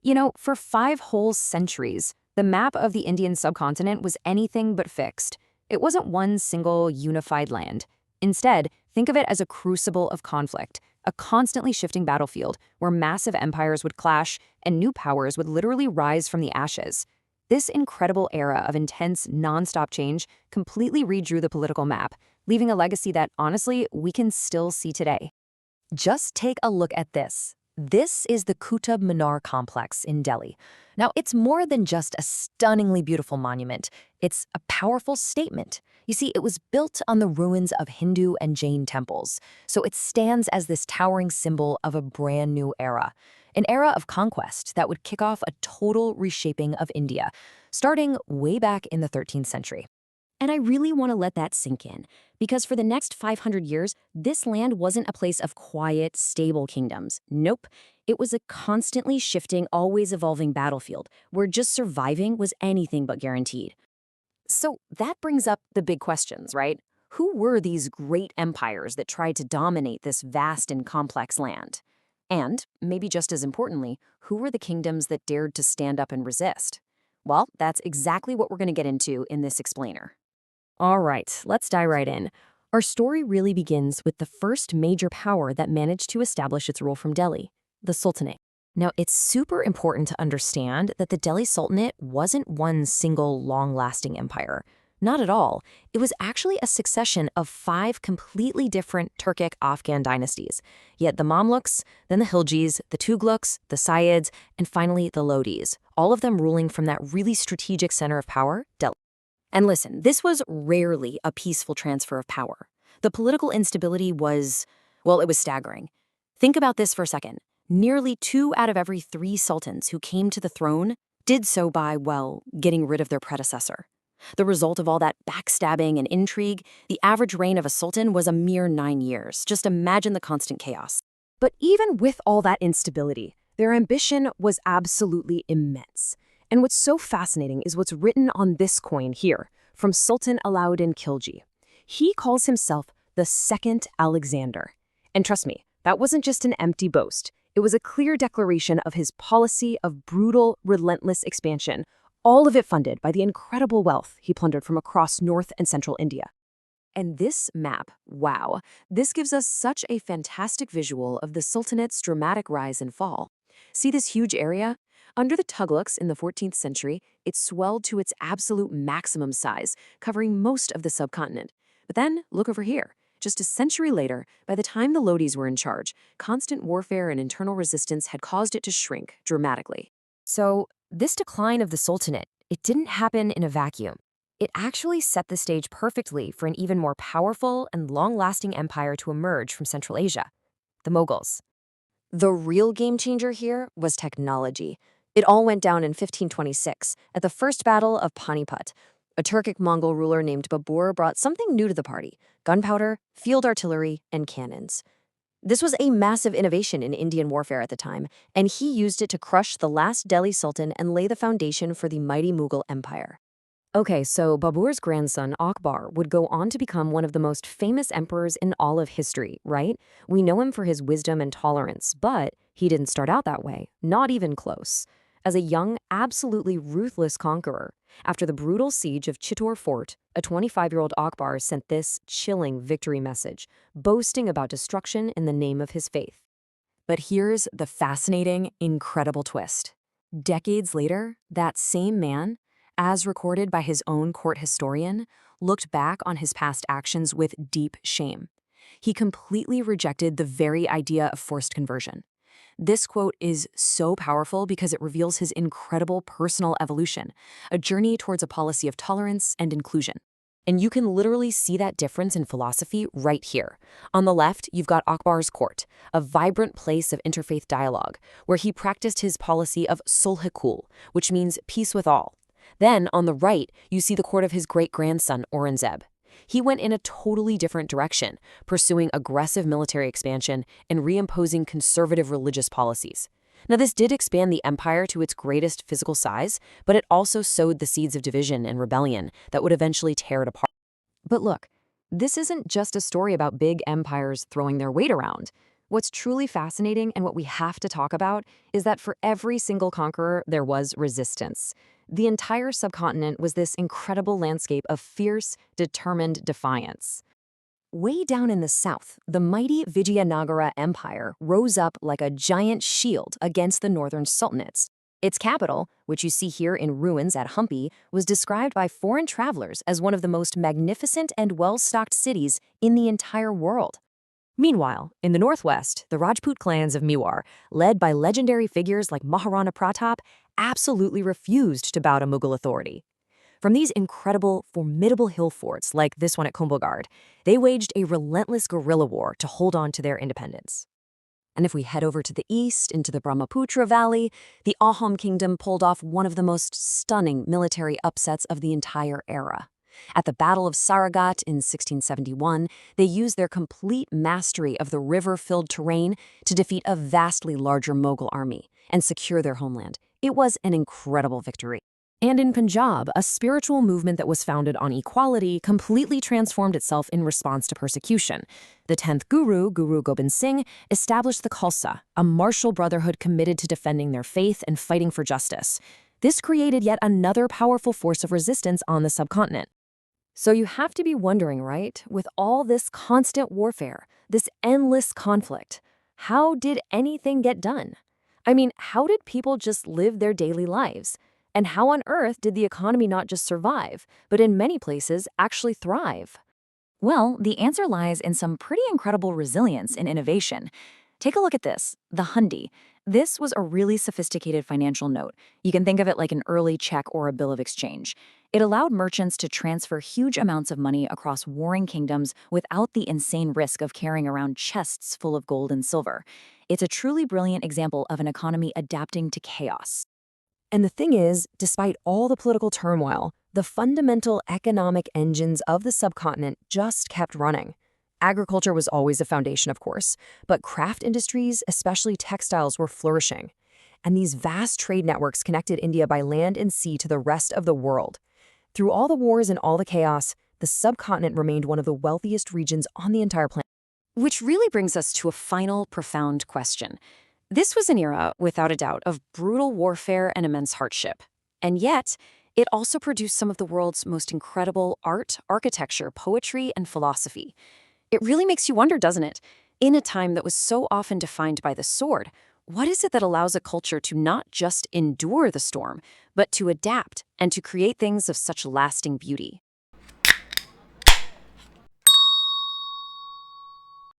You know, for 5 whole centuries, the map of the Indian subcontinent was anything but fixed. It wasn't one single unified land. Instead, think of it as a crucible of conflict, a constantly shifting battlefield where massive empires would clash and new powers would literally rise from the ashes. This incredible era of intense, nonstop change completely redrew the political map, leaving a legacy that, honestly, we can still see today. Just take a look at this. This is the Qutub Minar complex in Delhi. Now, it's more than just a stunningly beautiful monument. It's a powerful statement. You see, it was built on the ruins of Hindu and Jain temples, so it stands as this towering symbol of a brand new era. An era of conquest that would kick off a total reshaping of India, starting way back in the 13th century. And I really want to let that sink in, because for the next 500 years, this land wasn't a place of quiet, stable kingdoms. Nope. It was a constantly shifting, always evolving battlefield, where just surviving was anything but guaranteed. So that brings up the big questions, right? Who were these great empires that tried to dominate this vast and complex land? And, maybe just as importantly, who were the kingdoms that dared to stand up and resist? Well, that's exactly what we're going to get into in this explainer. All right, let's dive right in. Our story really begins with the first major power that managed to establish its rule from Delhi, the Sultanate. Now, it's super important to understand that the Delhi Sultanate wasn't one single long-lasting empire. Not at all. It was actually a succession of 5 completely different Turkic-Afghan dynasties. Yet the Mamluks, then the Khiljis, the Tughlaqs, the Sayyids, and finally the Lodis, all of them ruling from that really strategic center of power, Delhi. And listen, this was rarely a peaceful transfer of power. The political instability was, well, it was staggering. Think about this for a second. Nearly 2 out of every 3 sultans who came to the throne did so by, well, getting rid of their predecessor. The result of all that backstabbing and intrigue, the average reign of a sultan was a mere 9 years. Just imagine the constant chaos. But even with all that instability, their ambition was absolutely immense. And what's so fascinating is what's written on this coin here, from Sultan Alauddin Khilji. He calls himself the Second Alexander. And trust me, that wasn't just an empty boast. It was a clear declaration of his policy of brutal, relentless expansion, all of it funded by the incredible wealth he plundered from across North and Central India. And this map, wow, this gives us such a fantastic visual of the Sultanate's dramatic rise and fall. See this huge area? Under the Tughlaqs in the 14th century, it swelled to its absolute maximum size, covering most of the subcontinent. But then, look over here. Just a century later, by the time the Lodis were in charge, constant warfare and internal resistance had caused it to shrink dramatically. So, this decline of the Sultanate, it didn't happen in a vacuum. It actually set the stage perfectly for an even more powerful and long-lasting empire to emerge from Central Asia, the Mughals. The real game changer here was technology. It all went down in 1526 at the First Battle of Panipat. A Turkic-Mongol ruler named Babur brought something new to the party: gunpowder, field artillery, and cannons. This was a massive innovation in Indian warfare at the time, and he used it to crush the last Delhi Sultan and lay the foundation for the mighty Mughal Empire. Okay, so Babur's grandson, Akbar, would go on to become one of the most famous emperors in all of history, right? We know him for his wisdom and tolerance, but he didn't start out that way, not even close. As a young, absolutely ruthless conqueror, after the brutal siege of Chittor Fort, a 25-year-old Akbar sent this chilling victory message, boasting about destruction in the name of his faith. But here's the fascinating, incredible twist. Decades later, that same man, as recorded by his own court historian, looked back on his past actions with deep shame. He completely rejected the very idea of forced conversion. This quote is so powerful because it reveals his incredible personal evolution, a journey towards a policy of tolerance and inclusion. And you can literally see that difference in philosophy right here. On the left, you've got Akbar's court, a vibrant place of interfaith dialogue, where he practiced his policy of sulh-e-kul, which means peace with all. Then, on the right, you see the court of his great-grandson, Aurangzeb. He went in a totally different direction, pursuing aggressive military expansion and reimposing conservative religious policies. Now, this did expand the empire to its greatest physical size, but it also sowed the seeds of division and rebellion that would eventually tear it apart. But look, this isn't just a story about big empires throwing their weight around. What's truly fascinating and what we have to talk about is that for every single conqueror, there was resistance. The entire subcontinent was this incredible landscape of fierce, determined defiance. Way down in the south, the mighty Vijayanagara Empire rose up like a giant shield against the northern sultanates. Its capital, which you see here in ruins at Hampi, was described by foreign travelers as one of the most magnificent and well-stocked cities in the entire world. Meanwhile, in the northwest, the Rajput clans of Mewar, led by legendary figures like Maharana Pratap, absolutely refused to bow to Mughal authority. From these incredible, formidable hill forts like this one at Kumbhalgarh, they waged a relentless guerrilla war to hold on to their independence. And if we head over to the east, into the Brahmaputra Valley, the Ahom kingdom pulled off one of the most stunning military upsets of the entire era. At the Battle of Saragat in 1671, they used their complete mastery of the river-filled terrain to defeat a vastly larger Mughal army and secure their homeland. It was an incredible victory. And in Punjab, a spiritual movement that was founded on equality completely transformed itself in response to persecution. The 10th Guru, Guru Gobind Singh, established the Khalsa, a martial brotherhood committed to defending their faith and fighting for justice. This created yet another powerful force of resistance on the subcontinent. So you have to be wondering, right? With all this constant warfare, this endless conflict, how did anything get done? I mean, how did people just live their daily lives? And how on earth did the economy not just survive, but in many places actually thrive? Well, the answer lies in some pretty incredible resilience and innovation. Take a look at this, the hundi. This was a really sophisticated financial note. You can think of it like an early check or a bill of exchange. It allowed merchants to transfer huge amounts of money across warring kingdoms without the insane risk of carrying around chests full of gold and silver. It's a truly brilliant example of an economy adapting to chaos. And the thing is, despite all the political turmoil, the fundamental economic engines of the subcontinent just kept running. Agriculture was always a foundation, of course, but craft industries, especially textiles, were flourishing. And these vast trade networks connected India by land and sea to the rest of the world. Through all the wars and all the chaos, the subcontinent remained one of the wealthiest regions on the entire planet. Which really brings us to a final, profound question. This was an era, without a doubt, of brutal warfare and immense hardship. And yet, it also produced some of the world's most incredible art, architecture, poetry, and philosophy. It really makes you wonder, doesn't it? In a time that was so often defined by the sword, what is it that allows a culture to not just endure the storm, but to adapt and to create things of such lasting beauty?